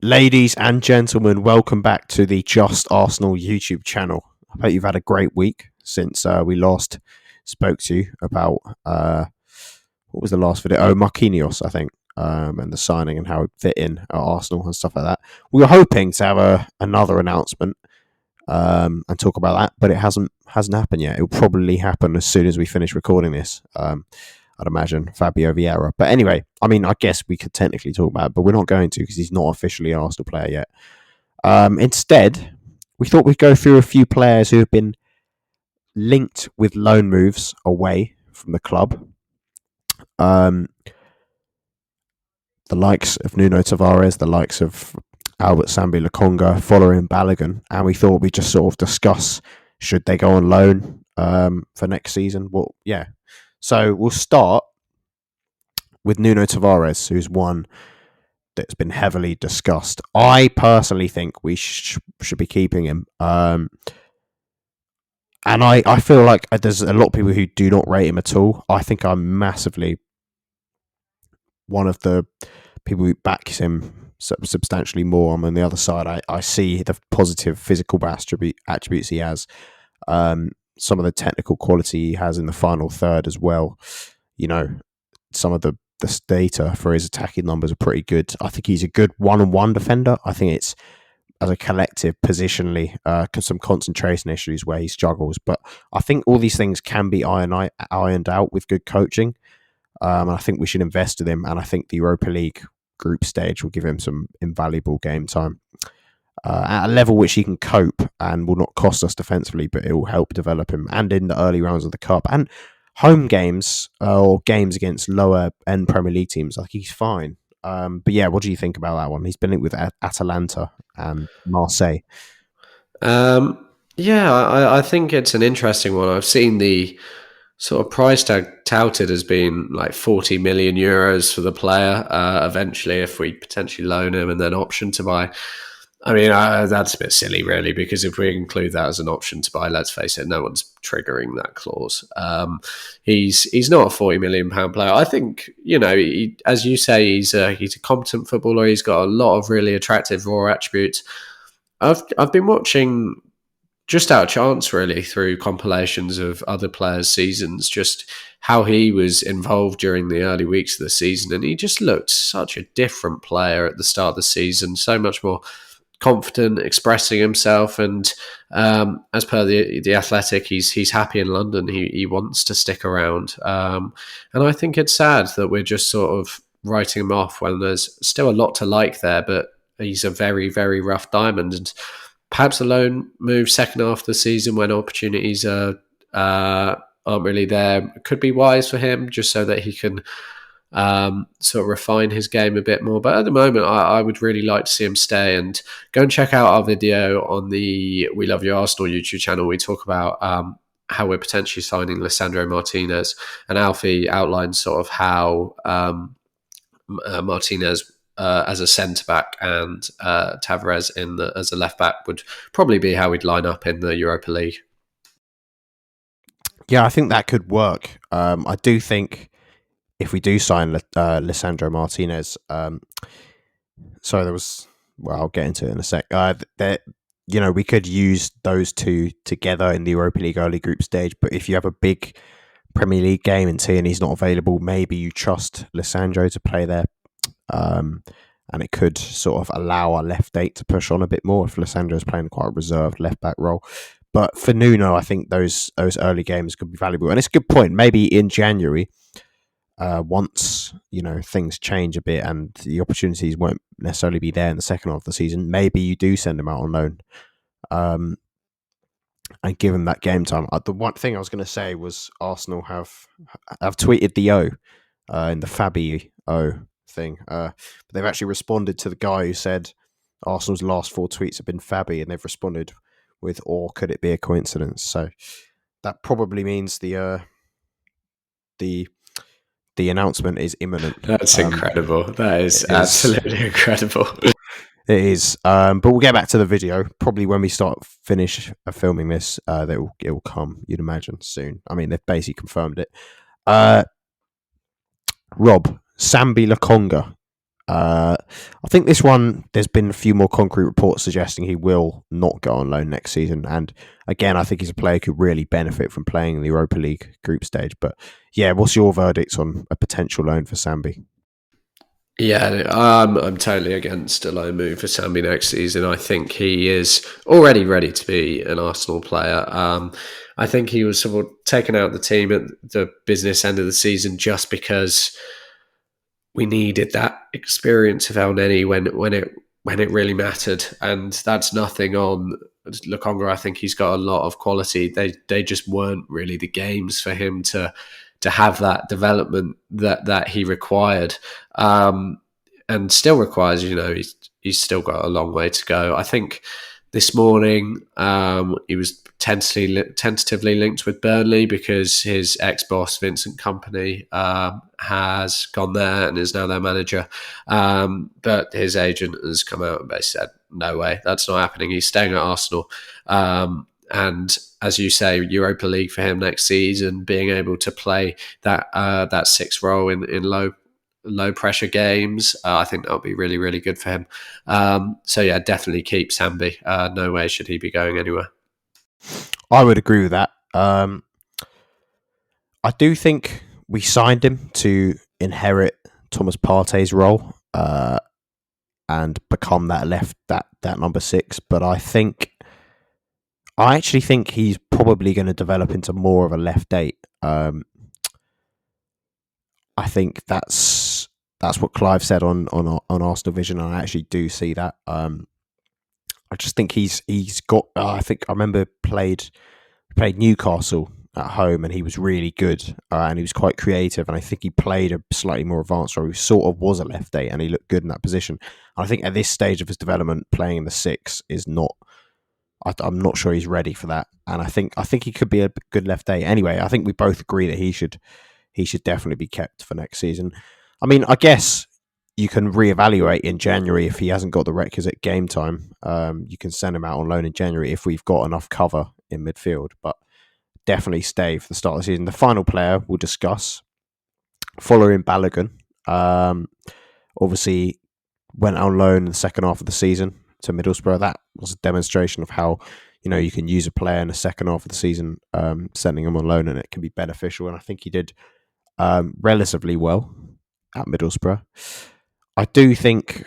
Ladies and gentlemen, welcome back to the Just Arsenal YouTube channel. I hope you've had a great week since we last spoke to you about what was the last video? Oh, Marquinhos, I think, and the signing and how it fit in at Arsenal and stuff like that. We were hoping to have another announcement and talk about that, but it hasn't happened yet. It will probably happen as soon as we finish recording this. I'd imagine Fabio Vieira. But anyway, I mean, I guess we could technically talk about it, but we're not going to because he's not officially an Arsenal player yet. Instead, we thought we'd go through a few players who have been linked with loan moves away from the club. The likes of Nuno Tavares, the likes of Albert Sambi Lokonga, Folarin Balogun, and we thought we'd just sort of discuss should they go on loan for next season. Well, yeah. So we'll start with Nuno Tavares, who's one that's been heavily discussed. I personally think we should be keeping him. And I feel like there's a lot of people who do not rate him at all. I think I'm massively one of the people who backs him substantially more. I'm on the other side. I see the positive physical attributes he has. Some of the technical quality he has in the final third as well. You know, some of the data for his attacking numbers are pretty good. I think he's a good one-on-one defender. I think it's, as a collective, positionally, some concentration issues where he struggles. But I think all these things can be ironed out with good coaching. And I think we should invest in him. And I think the Europa League group stage will give him some invaluable game time. At a level which he can cope and will not cost us defensively, but it will help develop him. And in the early rounds of the Cup and home games or games against lower end Premier League teams, I think he's fine. But yeah, what do you think about that one? He's been linked with Atalanta and Marseille. I think it's an interesting one. I've seen the sort of price tag touted as being like 40 million euros for the player eventually if we potentially loan him and then option to buy. I mean, that's a bit silly, really, because if we include that as an option to buy, let's face it, no one's triggering that clause. He's not a £40 million player. I think, as you say, he's a competent footballer. He's got a lot of really attractive raw attributes. I've been watching just out of chance, really, through compilations of other players' seasons, just how he was involved during the early weeks of the season, and he just looked such a different player at the start of the season, so much more confident, expressing himself, and as per the Athletic, he's happy in London. He wants to stick around, and I think it's sad that we're just sort of writing him off when there's still a lot to like there. But he's a very, very rough diamond, and perhaps a loan move second half of the season when opportunities aren't really there could be wise for him, just so that he can sort of refine his game a bit more. But at the moment, I would really like to see him stay. And go and check out our video on the We Love Your Arsenal YouTube channel. We talk about how we're potentially signing Lisandro Martinez, and Alfie outlines sort of how Martinez as a centre-back and Tavares as a left-back would probably be how we'd line up in the Europa League. Yeah, I think that could work. I do think if we do sign Lisandro Martinez, I'll get into it in a sec. We could use those two together in the Europa League early group stage. But if you have a big Premier League game and he's not available, maybe you trust Lisandro to play there. And it could sort of allow our left eight to push on a bit more if Lisandro is playing quite a reserved left back role. But for Nuno, I think those early games could be valuable. And it's a good point. Maybe in January, once things change a bit and the opportunities won't necessarily be there in the second half of the season, maybe you do send him out on loan and give him that game time. The one thing I was going to say was Arsenal have tweeted the O in the Fabi O thing, but they've actually responded to the guy who said Arsenal's last 4 tweets have been Fabi, and they've responded with, or could it be a coincidence? So that probably means the announcement is imminent. That's incredible. That is absolutely incredible. It is. But we'll get back to the video. Probably when we finish filming this, it will come, you'd imagine, soon. I mean, they've basically confirmed it. Rob, Sambi Lokonga. I think this one, there's been a few more concrete reports suggesting he will not go on loan next season. And again, I think he's a player who could really benefit from playing in the Europa League group stage. But yeah, what's your verdict on a potential loan for Sambi? Yeah, I'm totally against a loan move for Sambi next season. I think he is already ready to be an Arsenal player. I think he was sort of taken out of the team at the business end of the season just because we needed that experience of El Neni when it really mattered, and that's nothing on Lokonga. I think he's got a lot of quality. They just weren't really the games for him to have that development that he required, and still requires. He's still got a long way to go. I think this morning he was tentatively linked with Burnley because his ex-boss Vincent Kompany has gone there and is now their manager, but his agent has come out and basically said no way, that's not happening. He's staying at Arsenal, and as you say, Europa League for him next season, being able to play that sixth role in low pressure games, I think that'll be really, really good for him. So yeah, definitely keep Sambi. No way should he be going anywhere. I would agree with that. I do think we signed him to inherit Thomas Partey's role and become that number 6. But I actually think he's probably going to develop into more of a left 8. I think that's what Clive said on Arsenal Vision, and I actually do see that. I just think he's got. I think I remember played Newcastle at home, and he was really good, and he was quite creative. And I think he played a slightly more advanced role. He sort of was a left 8, and he looked good in that position. And I think at this stage of his development, playing in the 6 is not. I'm not sure he's ready for that, and I think he could be a good left 8. Anyway, I think we both agree that he should definitely be kept for next season. I mean, I guess you can reevaluate in January if he hasn't got the requisite game time. You can send him out on loan in January if we've got enough cover in midfield, but definitely stay for the start of the season. The final player we'll discuss, Folarin Balogun, obviously went on loan in the second half of the season to Middlesbrough. That was a demonstration of how you can use a player in the second half of the season, sending him on loan, and it can be beneficial. And I think he did relatively well at Middlesbrough. I do think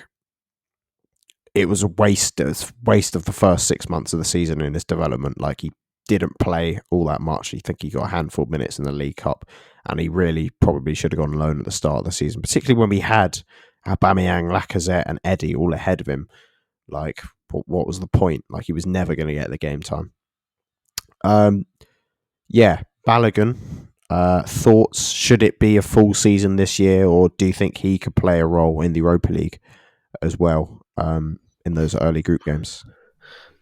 it was a waste of the first 6 months of the season in his development. Like, he didn't play all that much. I think he got a handful of minutes in the League Cup, and he really probably should have gone on loan at the start of the season, particularly when we had Aubameyang, Lacazette, and Eddie all ahead of him. Like, what was the point? Like, he was never going to get the game time. Yeah, Balogun. Thoughts? Should it be a full season this year, or do you think he could play a role in the Europa League as well in those early group games?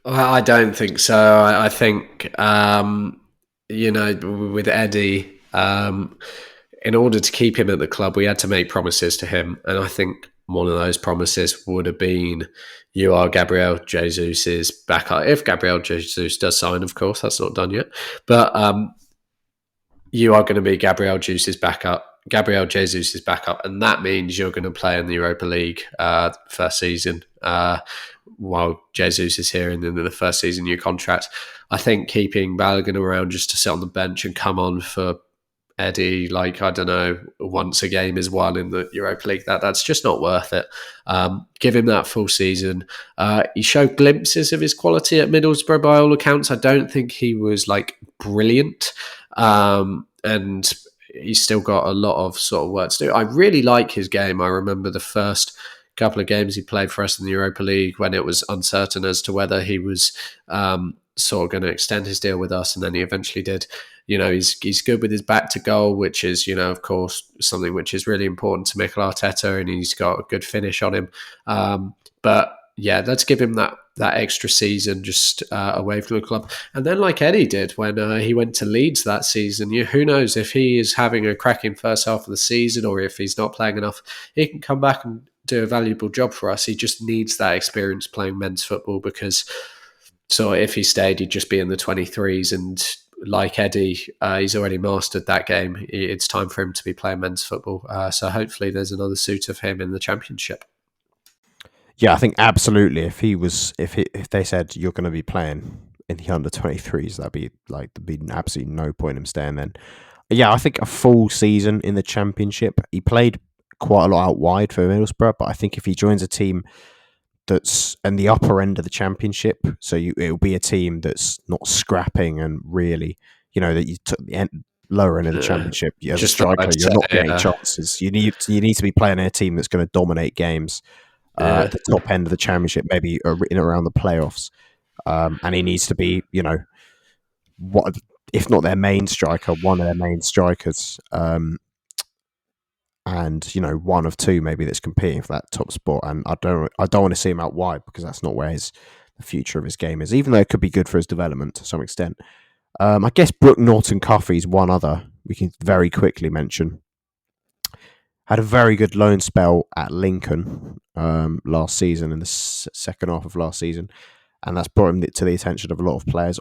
I don't think so. I think with Eddie, in order to keep him at the club, we had to make promises to him, and I think one of those promises would have been, you are Gabriel Jesus's backup. If Gabriel Jesus does sign, of course, that's not done yet, but you are going to be Gabriel Jesus's backup, and that means you're going to play in the Europa League first season while Jesus is here, and then the first season of your contract. I think keeping Balogun around just to sit on the bench and come on for Eddie, like, I don't know, once a game is won in the Europa League, that's just not worth it. Give him that full season. He showed glimpses of his quality at Middlesbrough by all accounts. I don't think he was like brilliant, and he's still got a lot of sort of work to do. I really like his game. I remember the first couple of games he played for us in the Europa League when it was uncertain as to whether he was sort of going to extend his deal with us, and then he eventually did. He's good with his back to goal, which is, of course, something which is really important to Mikel Arteta, and he's got a good finish on him. But yeah, let's give him that extra season just away from the club. And then, like Eddie did when he went to Leeds that season, who knows if he is having a cracking first half of the season, or if he's not playing enough, he can come back and do a valuable job for us. He just needs that experience playing men's football, because so if he stayed, he'd just be in the 23s, and like Eddie, he's already mastered that game. It's time for him to be playing men's football. So hopefully there's another suit of him in the championship. Yeah, I think absolutely. If they said you're going to be playing in the under-23s, there'd be absolutely no point in him staying then. Yeah, I think a full season in the championship. He played quite a lot out wide for Middlesbrough, but I think if he joins a team that's in the upper end of the championship, it'll be a team that's not scrapping and really, that you took the lower end of the championship. As a striker, you're not getting chances. You need to be playing a team that's going to dominate games. At the top end of the championship, maybe in around the playoffs, and he needs to be, what if not their main striker, one of their main strikers, and one of two maybe that's competing for that top spot. And I don't want to see him out wide because that's not where the future of his game is. Even though it could be good for his development to some extent. I guess Brooke Norton-Cuffy is one other we can very quickly mention. Had a very good loan spell at Lincoln last season, in the second half of last season, and that's brought him to the attention of a lot of players,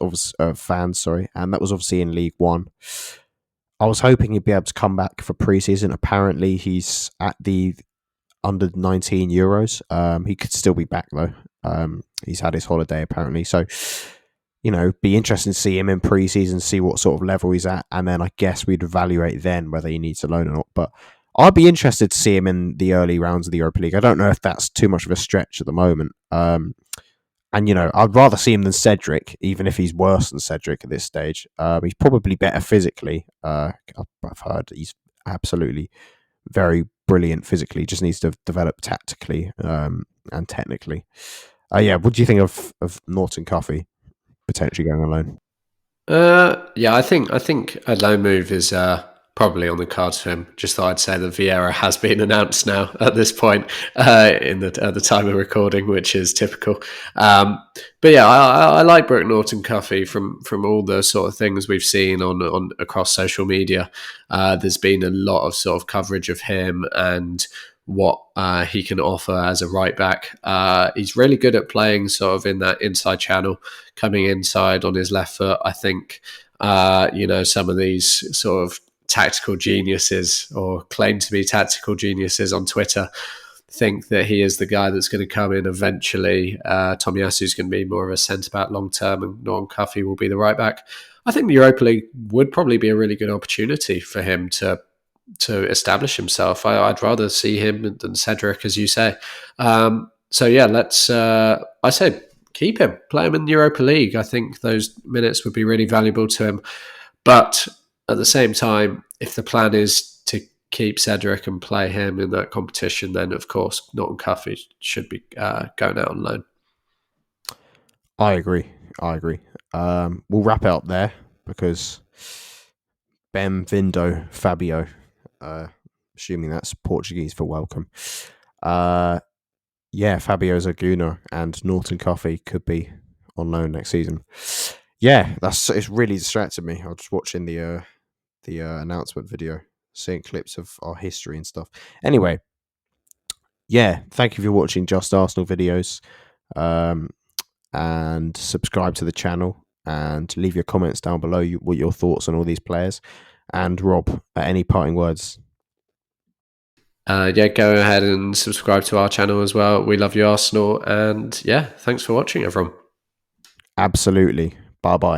fans. And that was obviously in League One. I was hoping he'd be able to come back for pre-season. Apparently, he's at the under-19 Euros. He could still be back though. He's had his holiday apparently, so be interesting to see him in pre-season, see what sort of level he's at, and then I guess we'd evaluate then whether he needs a loan or not. But I'd be interested to see him in the early rounds of the Europa League. I don't know if that's too much of a stretch at the moment. And I'd rather see him than Cedric, even if he's worse than Cedric at this stage. He's probably better physically. I've heard he's absolutely very brilliant physically. Just needs to develop tactically and technically. What do you think of Norton-Cuffy potentially going on loan? I think a loan move is probably on the cards for him. Just thought I'd say that Vieira has been announced now at this point at the time of recording, which is typical. But yeah, I like Brooke Norton-Cuffy from all the sort of things we've seen on across social media. There's been a lot of sort of coverage of him and what he can offer as a right back. He's really good at playing sort of in that inside channel, coming inside on his left foot. I think some of these sort of tactical geniuses, or claim to be tactical geniuses on Twitter, think that he is the guy that's going to come in eventually. Tomiyasu's going to be more of a centre-back long-term, and Norton-Cuffy will be the right-back. I think the Europa League would probably be a really good opportunity for him to establish himself. I'd rather see him than Cedric, as you say. Let's I say keep him, play him in the Europa League. I think those minutes would be really valuable to him. But at the same time, if the plan is to keep Cedric and play him in that competition, then of course Norton-Cuffy should be going out on loan. I agree. We'll wrap it up there because Bem-vindo, Fabio. Assuming that's Portuguese for welcome. Fabio Zaguna and Norton-Cuffy could be on loan next season. Yeah, it's really distracted me. I was just watching the announcement video, seeing clips of our history and stuff. Anyway, thank you for watching Just Arsenal videos, and subscribe to the channel and leave your comments down below what your thoughts on all these players. And Rob, any parting words? Go ahead and subscribe to our channel as well. We love you, Arsenal, and thanks for watching, everyone. Absolutely. Bye-bye.